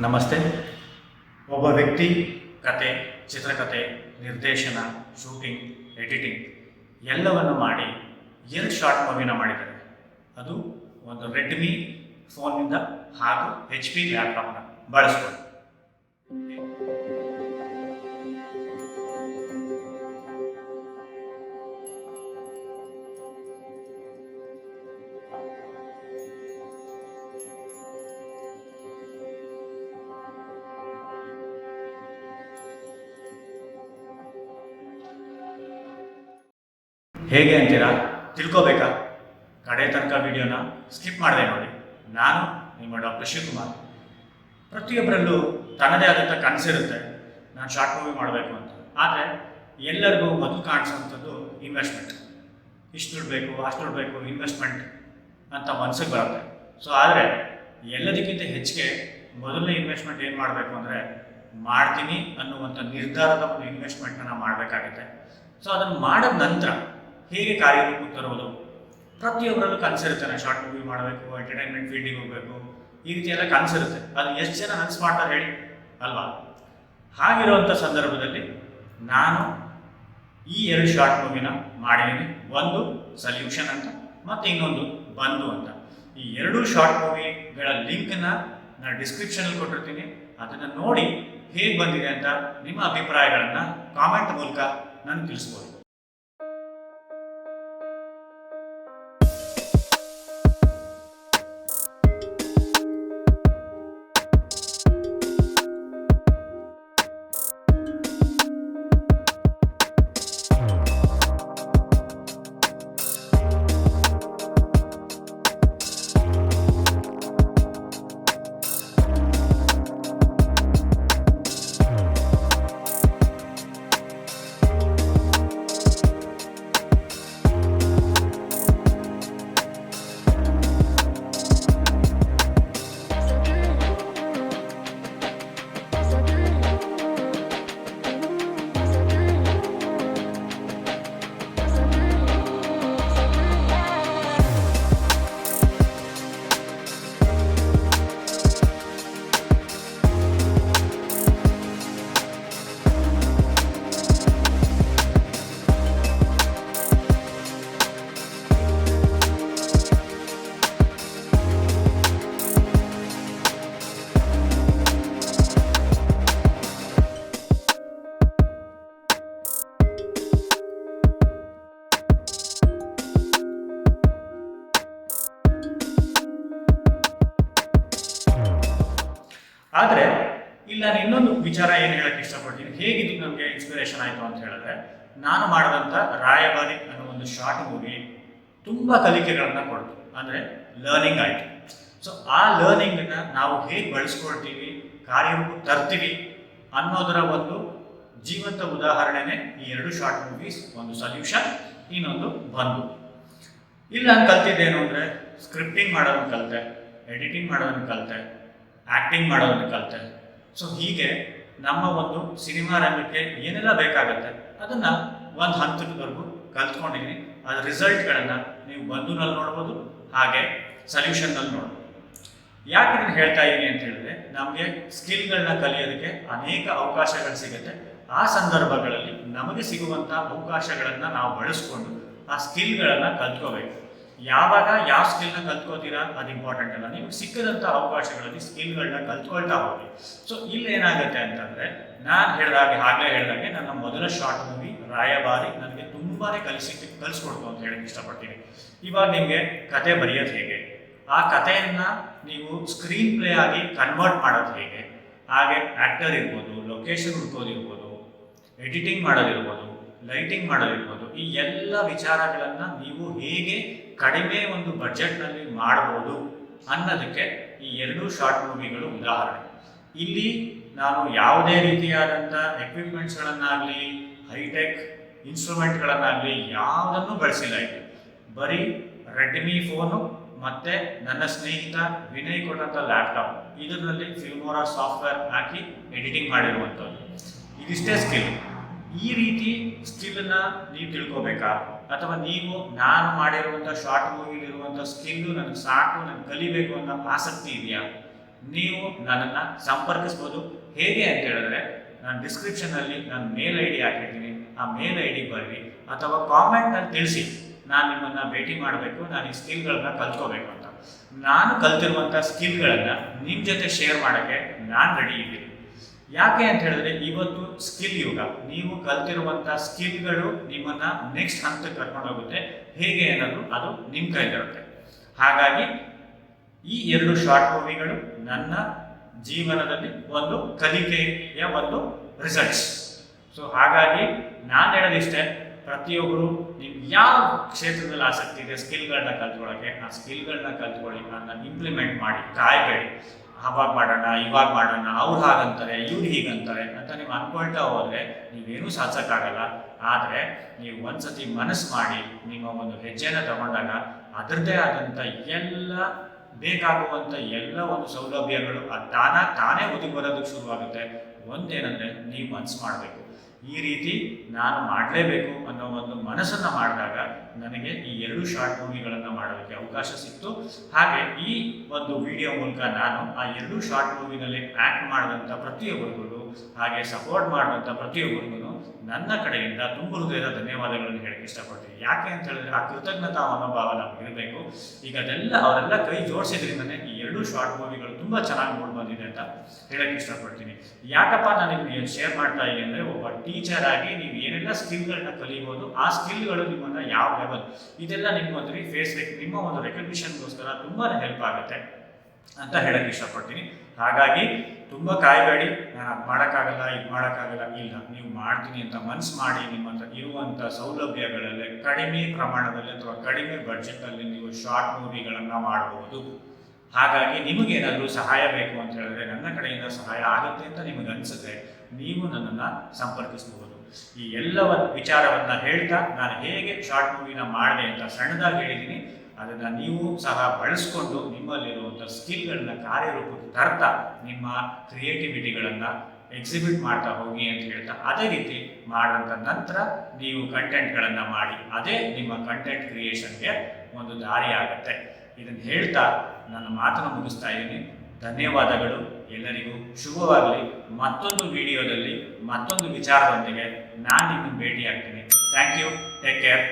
ನಮಸ್ತೆ. ಒಬ್ಬ ವ್ಯಕ್ತಿ ಕತೆ, ಚಿತ್ರಕಥೆ, ನಿರ್ದೇಶನ, ಶೂಟಿಂಗ್, ಎಡಿಟಿಂಗ್ ಎಲ್ಲವನ್ನು ಮಾಡಿ 2 ಶಾರ್ಟ್ ಮೂವಿನ ಮಾಡಿದ್ದಾರೆ. ಅದು ಒಂದು ರೆಡ್ಮಿ ಫೋನ್ನಿಂದ ಹಾಗೂ HP ಲ್ಯಾಪ್ಟಾಪ್ನ ಬಳಸ್ಕೊಂಡು. ಹೇಗೆ ಅಂತೀರಾ? ತಿಳ್ಕೋಬೇಕಾ? ಕಡೆ ತನಕ ವಿಡಿಯೋನ ಸ್ಕಿಪ್ ಮಾಡದೆ ನೋಡಿ. ನಾನು ನಿಮ್ಮ ಡಾಕ್ಟರ್ ಶಿವಕುಮಾರ್. ಪ್ರತಿಯೊಬ್ಬರಲ್ಲೂ ತನ್ನದೇ ಆದಂಥ ಕನಸಿರುತ್ತೆ, ನಾನು ಶಾರ್ಟ್ ಮೂವಿ ಮಾಡಬೇಕು ಅಂತ. ಆದರೆ ಎಲ್ಲರಿಗೂ ಮೊದಲು ಕಾಣಿಸೋಂಥದ್ದು ಇನ್ವೆಸ್ಟ್ಮೆಂಟ್. ಇಷ್ಟು ದುಡ್ಡು ಬೇಕು, ಅಷ್ಟು ದುಡ್ಡು ಬೇಕು, ಇನ್ವೆಸ್ಟ್ಮೆಂಟ್ ಅಂತ ಮನಸ್ಸಿಗೆ ಬರುತ್ತೆ. ಸೊ ಆದರೆ ಎಲ್ಲದಕ್ಕಿಂತ ಹೆಚ್ಚಿಗೆ ಮೊದಲನೇ ಇನ್ವೆಸ್ಟ್ಮೆಂಟ್ ಏನು ಮಾಡಬೇಕು ಅಂದರೆ, ಮಾಡ್ತೀನಿ ಅನ್ನುವಂಥ ನಿರ್ಧಾರದ ಒಂದು ಇನ್ವೆಸ್ಟ್ಮೆಂಟನ್ನು ನಾವು ಮಾಡಬೇಕಾಗುತ್ತೆ. ಸೊ ಅದನ್ನು ಮಾಡಿದ ನಂತರ ಹೇಗೆ ಕಾರ್ಯರೂಪಕ್ಕೆ ತರುವುದು? ಪ್ರತಿಯೊಬ್ಬರಲ್ಲೂ ಕನಸಿರುತ್ತೆ, ನಾನು ಶಾರ್ಟ್ ಮೂವಿ ಮಾಡಬೇಕು, ಎಂಟರ್ಟೈನ್ಮೆಂಟ್ ಫೀಲ್ಡಿಗೆ ಹೋಗಬೇಕು, ಈ ರೀತಿ ಎಲ್ಲ ಕನಸಿರುತ್ತೆ. ಅದು ಎಷ್ಟು ಜನ ನನಸು ಮಾಡ್ತಾರೆ ಹೇಳಿ ಅಲ್ವಾ? ಹಾಗಿರುವಂಥ ಸಂದರ್ಭದಲ್ಲಿ ನಾನು ಈ 2 ಶಾರ್ಟ್ ಮೂವಿನ ಮಾಡಿದ್ದೀನಿ. ಒಂದು ಸಲ್ಯೂಷನ್ ಅಂತ, ಮತ್ತು ಇನ್ನೊಂದು ಬಂಧು ಅಂತ. ಈ 2 ಶಾರ್ಟ್ ಮೂವಿಗಳ ಲಿಂಕ್ನ ನಾನು ಡಿಸ್ಕ್ರಿಪ್ಷನಲ್ಲಿ ಕೊಟ್ಟಿರ್ತೀನಿ. ಅದನ್ನು ನೋಡಿ ಹೇಗೆ ಬಂದಿದೆ ಅಂತ ನಿಮ್ಮ ಅಭಿಪ್ರಾಯಗಳನ್ನು ಕಾಮೆಂಟ್ ಮೂಲಕ ನನಗೆ ತಿಳಿಸ್ಬೋದು. ಆದರೆ ಇಲ್ಲಿ ನಾನು ಇನ್ನೊಂದು ವಿಚಾರ ಏನು ಹೇಳಕ್ಕೆ ಇಷ್ಟಪಡ್ತೀನಿ, ಹೇಗಿದ್ದು ನಮಗೆ ಇನ್ಸ್ಪಿರೇಷನ್ ಆಯಿತು ಅಂತ ಹೇಳಿದ್ರೆ, ನಾನು ಮಾಡಿದಂಥ ರಾಯಭಾರಿ ಅನ್ನೋ ಒಂದು ಶಾರ್ಟ್ ಮೂವಿ ತುಂಬ ಕಲಿಕೆಗಳನ್ನು ಕೊಡ್ತು. ಅಂದರೆ ಲರ್ನಿಂಗ್ ಆಯಿತು. ಸೊ ಆ ಲರ್ನಿಂಗನ್ನು ನಾವು ಹೇಗೆ ಬಳಸ್ಕೊಳ್ತೀವಿ, ಕಾರ್ಯರೂಪಕ್ಕೆ ತರ್ತೀವಿ ಅನ್ನೋದರ ಒಂದು ಜೀವಂತ ಉದಾಹರಣೆನೇ ಈ 2 ಶಾರ್ಟ್ ಮೂವೀಸ್. ಒಂದು ಸಲ್ಯೂಷನ್, ಇನ್ನೊಂದು ಬಂಧು. ಇಲ್ಲಿ ನಾನು ಕಲ್ತಿದ್ದೇನು ಅಂದರೆ, ಸ್ಕ್ರಿಪ್ಟಿಂಗ್ ಮಾಡೋದನ್ನು ಕಲಿತೆ, ಎಡಿಟಿಂಗ್ ಮಾಡೋದನ್ನು ಕಲಿತೆ, ಆ್ಯಕ್ಟಿಂಗ್ ಮಾಡೋದನ್ನು ಕಲಿತೆ. ಸೊ ಹೀಗೆ ನಮ್ಮ ಒಂದು ಸಿನಿಮಾ ರಂಗಕ್ಕೆ ಏನೆಲ್ಲ ಬೇಕಾಗುತ್ತೆ ಅದನ್ನು ಒಂದು ಹಂತದವರೆಗೂ ಕಲ್ತ್ಕೊಂಡಿದ್ದೀನಿ. ಅದರ ರಿಸಲ್ಟ್ಗಳನ್ನು ನೀವು ಬಂಧುನಲ್ಲಿ ನೋಡ್ಬೋದು, ಹಾಗೆ ಸಲ್ಯೂಷನ್ನಲ್ಲಿ ನೋಡ್ಬೋದು. ಯಾಕೆ ಇದನ್ನು ಹೇಳ್ತಾ ಇದ್ದೀನಿ ಅಂತ ಹೇಳಿದ್ರೆ, ನಮಗೆ ಸ್ಕಿಲ್ಗಳನ್ನ ಕಲಿಯೋದಕ್ಕೆ ಅನೇಕ ಅವಕಾಶಗಳು ಸಿಗುತ್ತೆ. ಆ ಸಂದರ್ಭಗಳಲ್ಲಿ ನಮಗೆ ಸಿಗುವಂಥ ಅವಕಾಶಗಳನ್ನು ನಾವು ಬಳಸ್ಕೊಂಡು ಆ ಸ್ಕಿಲ್ಗಳನ್ನು ಕಲ್ತ್ಕೋಬೇಕು. ಯಾವಾಗ ಯಾವ ಸ್ಕಿಲ್ನ ಕಲ್ತ್ಕೋತೀರಾ ಅದು ಇಂಪಾರ್ಟೆಂಟ್ ಅಲ್ಲ, ನೀವು ಸಿಕ್ಕದಂಥ ಅವಕಾಶಗಳಲ್ಲಿ ಸ್ಕಿಲ್ಗಳನ್ನ ಕಲ್ತ್ಕೊಳ್ತಾ ಹೋಗಿ. ಸೊ ಇಲ್ಲಿ ಏನಾಗುತ್ತೆ ಅಂತಂದರೆ, ನಾನು ಆಗಲೇ ಹೇಳಿದಾಗೆ ನನ್ನ ಮೊದಲ ಶಾರ್ಟ್ ಮೂವಿ ರಾಯಭಾರಿ ನನಗೆ ತುಂಬಾ ಕಲಿಸ್ಕೊಡ್ತು ಅಂತ ಹೇಳಕ್ಕೆ ಇಷ್ಟಪಡ್ತೀನಿ. ಇವಾಗ ನಿಮಗೆ ಕತೆ ಬರೆಯೋದು ಹೇಗೆ, ಆ ಕಥೆಯನ್ನು ನೀವು ಸ್ಕ್ರೀನ್ ಪ್ಲೇ ಆಗಿ ಕನ್ವರ್ಟ್ ಮಾಡೋದು ಹೇಗೆ, ಹಾಗೆ ಆ್ಯಕ್ಟರ್ ಇರ್ಬೋದು, ಲೊಕೇಶನ್ ಹುಡ್ಕೋದಿರ್ಬೋದು, ಎಡಿಟಿಂಗ್ ಮಾಡೋದಿರ್ಬೋದು, ಲೈಟಿಂಗ್ ಮಾಡೋದಿರ್ಬೋದು, ಈ ಎಲ್ಲ ವಿಚಾರಗಳನ್ನು ನೀವು ಹೇಗೆ ಕಡಿಮೆ ಒಂದು ಬಜೆಟ್ನಲ್ಲಿ ಮಾಡ್ಬೋದು ಅನ್ನೋದಕ್ಕೆ ಈ 2 ಶಾರ್ಟ್ ಮೂವಿಗಳು ಉದಾಹರಣೆ. ಇಲ್ಲಿ ನಾನು ಯಾವುದೇ ರೀತಿಯಾದಂಥ ಎಕ್ವಿಪ್ಮೆಂಟ್ಸ್ಗಳನ್ನಾಗಲಿ, ಹೈಟೆಕ್ ಇನ್ಸ್ಟ್ರೂಮೆಂಟ್ಗಳನ್ನಾಗಲಿ ಯಾವುದನ್ನು ಬಳಸಿಲ್ಲ. ಇಲ್ಲಿ ಬರೀ ರೆಡ್ಮಿ ಫೋನು ಮತ್ತು ನನ್ನ ಸ್ನೇಹಿತ ವಿನಯ್ ಕೊಟ್ಟಂಥ ಲ್ಯಾಪ್ಟಾಪ್, ಇದರಲ್ಲಿ ಫಿಲ್ಮೋರಾ ಸಾಫ್ಟ್ವೇರ್ ಹಾಕಿ ಎಡಿಟಿಂಗ್ ಮಾಡಿರುವಂಥದ್ದು. ಇದಿಷ್ಟೇ ಸ್ಕಿಲ್. ಈ ರೀತಿ ಸ್ಕಿಲ್ಲನ್ನು ನೀವು ತಿಳ್ಕೋಬೇಕಾ, ಅಥವಾ ನೀವು ನಾನು ಮಾಡಿರುವಂಥ ಶಾರ್ಟ್ ಮೂವಿಲಿರುವಂಥ ಸ್ಕಿಲ್ಲು ನನಗೆ ಸಾಕು, ನನಗೆ ಕಲಿಬೇಕು ಅನ್ನೋ ಆಸಕ್ತಿ ಇದೆಯಾ? ನೀವು ನನ್ನನ್ನು ಸಂಪರ್ಕಿಸ್ಬೋದು. ಹೇಗೆ ಅಂತ ಹೇಳಿದ್ರೆ, ನಾನು ಡಿಸ್ಕ್ರಿಪ್ಷನಲ್ಲಿ ನನ್ನ ಮೇಲ್ ಐ ಡಿ ಹಾಕಿರ್ತೀನಿ, ಆ ಮೇಲ್ ಐ ಡಿ ಬರ್ರಿ, ಅಥವಾ ಕಾಮೆಂಟ್ನಲ್ಲಿ ತಿಳಿಸಿ ನಾನು ನಿಮ್ಮನ್ನು ಭೇಟಿ ಮಾಡಬೇಕು, ನಾನು ಈ ಸ್ಕಿಲ್ಗಳನ್ನ ಕಲ್ತ್ಕೋಬೇಕು ಅಂತ. ನಾನು ಕಲ್ತಿರುವಂಥ ಸ್ಕಿಲ್ಗಳನ್ನು ನಿಮ್ಮ ಜೊತೆ ಶೇರ್ ಮಾಡೋಕ್ಕೆ ನಾನು ರೆಡಿ ಇದ್ದೀನಿ. ಯಾಕೆ ಅಂತ ಹೇಳಿದ್ರೆ, ಇವತ್ತು ಸ್ಕಿಲ್ ಯುಗ. ನೀವು ಕಲ್ತಿರುವಂಥ ಸ್ಕಿಲ್ಗಳು ನಿಮ್ಮನ್ನು ನೆಕ್ಸ್ಟ್ ಹಂತಕ್ಕೆ ಕರ್ಕೊಂಡು ಹೋಗುತ್ತೆ. ಹೇಗೆ ಅನ್ನೋದು ಅದು ನಿಮ್ಮ ಕೈಲಿರುತ್ತೆ. ಹಾಗಾಗಿ ಈ 2 ಶಾರ್ಟ್ ಮೂವಿಗಳು ನನ್ನ ಜೀವನದಲ್ಲಿ ಒಂದು ಕಲಿಕೆಯ ಒಂದು ರಿಸಲ್ಟ್ಸ್. ಸೊ ಹಾಗಾಗಿ ನಾನು ಹೇಳೋದಿಷ್ಟೇ, ಪ್ರತಿಯೊಬ್ಬರು ನಿಮ್ಗೆ ಯಾವ ಕ್ಷೇತ್ರದಲ್ಲಿ ಆಸಕ್ತಿ ಇದೆ ಸ್ಕಿಲ್ಗಳನ್ನ ಕಲ್ತ್ಕೊಳ್ಳೋಕ್ಕೆ, ಆ ಸ್ಕಿಲ್ಗಳನ್ನ ಕಲ್ತ್ಕೊಳ್ಳಿ, ಅದನ್ನ ಇಂಪ್ಲಿಮೆಂಟ್ ಮಾಡಿ. ಕಾಯಬೇಡಿ ಅವಾಗ ಮಾಡೋಣ ಇವಾಗ ಮಾಡೋಣ, ಅವ್ರು ಹಾಗಂತಾರೆ ಇವ್ರು ಹೀಗಂತಾರೆ ಅಂತ ನೀವು ಅಂದ್ಕೊಳ್ತಾ ಹೋದರೆ ನೀವೇನೂ ಸಾಧಿಸೋಕ್ಕಾಗಲ್ಲ. ಆದರೆ ನೀವು ಒಂದ್ಸತಿ ಮನಸ್ಸು ಮಾಡಿ ನಿಮ್ಮ ಒಂದು ಹೆಜ್ಜೆನ ತಗೊಂಡಾಗ ಅದರದ್ದೇ ಆದಂಥ ಎಲ್ಲ ಬೇಕಾಗುವಂಥ ಎಲ್ಲ ಒಂದು ಸೌಲಭ್ಯಗಳು ತಾನೇ ಒದಗಿ ಬರೋದಕ್ಕೆ ಶುರುವಾಗುತ್ತೆ. ಒಂದೇನೆಂದರೆ, ನೀವು ಮನಸ್ಸು ಮಾಡಬೇಕು. ಈ ರೀತಿ ನಾನು ಮಾಡಲೇಬೇಕು ಅನ್ನೋ ಒಂದು ಮನಸ್ಸನ್ನು ಮಾಡಿದಾಗ ನನಗೆ ಈ 2 ಶಾರ್ಟ್ ಮೂವಿಗಳನ್ನು ಮಾಡೋದಕ್ಕೆ ಅವಕಾಶ ಸಿಕ್ತು. ಹಾಗೆ ಈ ಒಂದು ವಿಡಿಯೋ ಮೂಲಕ ನಾನು ಆ 2 ಶಾರ್ಟ್ ಮೂವಿನಲ್ಲಿ ಆ್ಯಕ್ಟ್ ಮಾಡಿದಂಥ ಪ್ರತಿಯೊಬ್ಬರಿಗೂ, ಹಾಗೆ ಸಪೋರ್ಟ್ ಮಾಡಿದಂಥ ಪ್ರತಿಯೊಬ್ಬರಿಗೂ ನನ್ನ ಕಡೆಯಿಂದ ತುಂಬ ಹೃದಯದ ಧನ್ಯವಾದಗಳನ್ನು ಹೇಳಕ್ಕೆ ಇಷ್ಟಪಡ್ತೀನಿ. ಯಾಕೆ ಅಂತ ಹೇಳಿದ್ರೆ, ಆ ಕೃತಜ್ಞತಾ ಮನೋಭಾವ ನಮ್ಗೆ ಇರಬೇಕು. ಈಗ ಅವರೆಲ್ಲ ಕೈ ಜೋಡಿಸಿದ್ರಿಂದನೇ ಈ 2 ಶಾರ್ಟ್ ಮೂವಿಗಳು ತುಂಬ ಚೆನ್ನಾಗಿ ಮೂಡಿ ಬಂದಿದೆ ಅಂತ ಹೇಳಕ್ಕೆ ಇಷ್ಟಪಡ್ತೀನಿ. ಯಾಕಪ್ಪ ನಾನು ನಿಮಗೆ ಶೇರ್ ಮಾಡ್ತಾ ಇದ್ದೀನಿ ಅಂದರೆ, ಒಬ್ಬ ಟೀಚರ್ ಆಗಿ ನೀವು ಏನೆಲ್ಲ ಸ್ಕಿಲ್ಗಳನ್ನ ಕಲಿಬೋದು, ಆ ಸ್ಕಿಲ್ಗಳು ನಿಮ್ಮನ್ನು ಯಾವ ಲೆವೆಲ್, ಇದೆಲ್ಲ ನಿಮ್ಗೊಂದು ನಿಮ್ಮ ಒಂದು ರೆಕಗ್ನಿಷನ್ಗೋಸ್ಕರ ತುಂಬಾ ಹೆಲ್ಪ್ ಆಗುತ್ತೆ ಅಂತ ಹೇಳಕ್ಕೆ ಇಷ್ಟಪಡ್ತೀನಿ. ಹಾಗಾಗಿ ತುಂಬ ಕಾಯಬೇಡಿ, ನಾನು ಅದು ಮಾಡೋಕ್ಕಾಗಲ್ಲ ಇದು ಮಾಡೋಕ್ಕಾಗಲ್ಲ, ಇಲ್ಲ, ನೀವು ಮಾಡ್ತೀನಿ ಅಂತ ಮನಸ್ಸು ಮಾಡಿ ನಿಮ್ಮ ಹತ್ರ ಇರುವಂಥ ಸೌಲಭ್ಯಗಳಲ್ಲೇ ಕಡಿಮೆ ಪ್ರಮಾಣದಲ್ಲಿ ಅಥವಾ ಕಡಿಮೆ ಬಡ್ಜೆಟಲ್ಲಿ ನೀವು ಶಾರ್ಟ್ ಮೂವಿಗಳನ್ನು ಮಾಡಬಹುದು. ಹಾಗಾಗಿ ನಿಮಗೇನಾದರೂ ಸಹಾಯ ಬೇಕು ಅಂತ ಹೇಳಿದ್ರೆ, ನನ್ನ ಕಡೆಯಿಂದ ಸಹಾಯ ಆಗುತ್ತೆ ಅಂತ ನಿಮಗೆ ಅನಿಸುತ್ತೆ, ನೀವು ನನ್ನನ್ನು ಸಂಪರ್ಕಿಸಬಹುದು. ಈ ಎಲ್ಲವ ವಿಚಾರವನ್ನು ಹೇಳ್ತಾ ನಾನು ಹೇಗೆ ಶಾರ್ಟ್ ಮೂವಿನ ಮಾಡಿದೆ ಅಂತ ಸಣ್ಣದಾಗಿ ಹೇಳಿದ್ದೀನಿ. ಅದನ್ನು ನೀವು ಸಹ ಬಳಸ್ಕೊಂಡು ನಿಮ್ಮಲ್ಲಿರುವಂಥ ಸ್ಕಿಲ್ಗಳನ್ನ ಕಾರ್ಯರೂಪಕ್ಕೆ ತರ್ತಾ ನಿಮ್ಮ ಕ್ರಿಯೇಟಿವಿಟಿಗಳನ್ನು ಎಕ್ಸಿಬಿಟ್ ಮಾಡ್ತಾ ಹೋಗಿ ಅಂತ ಹೇಳ್ತಾ, ಅದೇ ರೀತಿ ಮಾಡಿದ ನಂತರ ನೀವು ಕಂಟೆಂಟ್ಗಳನ್ನು ಮಾಡಿ, ಅದೇ ನಿಮ್ಮ ಕಂಟೆಂಟ್ ಕ್ರಿಯೇಷನ್ಗೆ ಒಂದು ದಾರಿ ಆಗುತ್ತೆ. ಇದನ್ನು ಹೇಳ್ತಾ ನನ್ನ ಮಾತನ್ನು ಮುಗಿಸ್ತಾ ಇದ್ದೀನಿ. ಧನ್ಯವಾದಗಳು. ಎಲ್ಲರಿಗೂ ಶುಭವಾಗಲಿ. ಮತ್ತೊಂದು ವಿಡಿಯೋದಲ್ಲಿ ಮತ್ತೊಂದು ವಿಚಾರದೊಂದಿಗೆ ನಾನು ನಿಮ್ಮನ್ನು ಭೇಟಿ ಆಗ್ತೀನಿ. Thank you. Take care.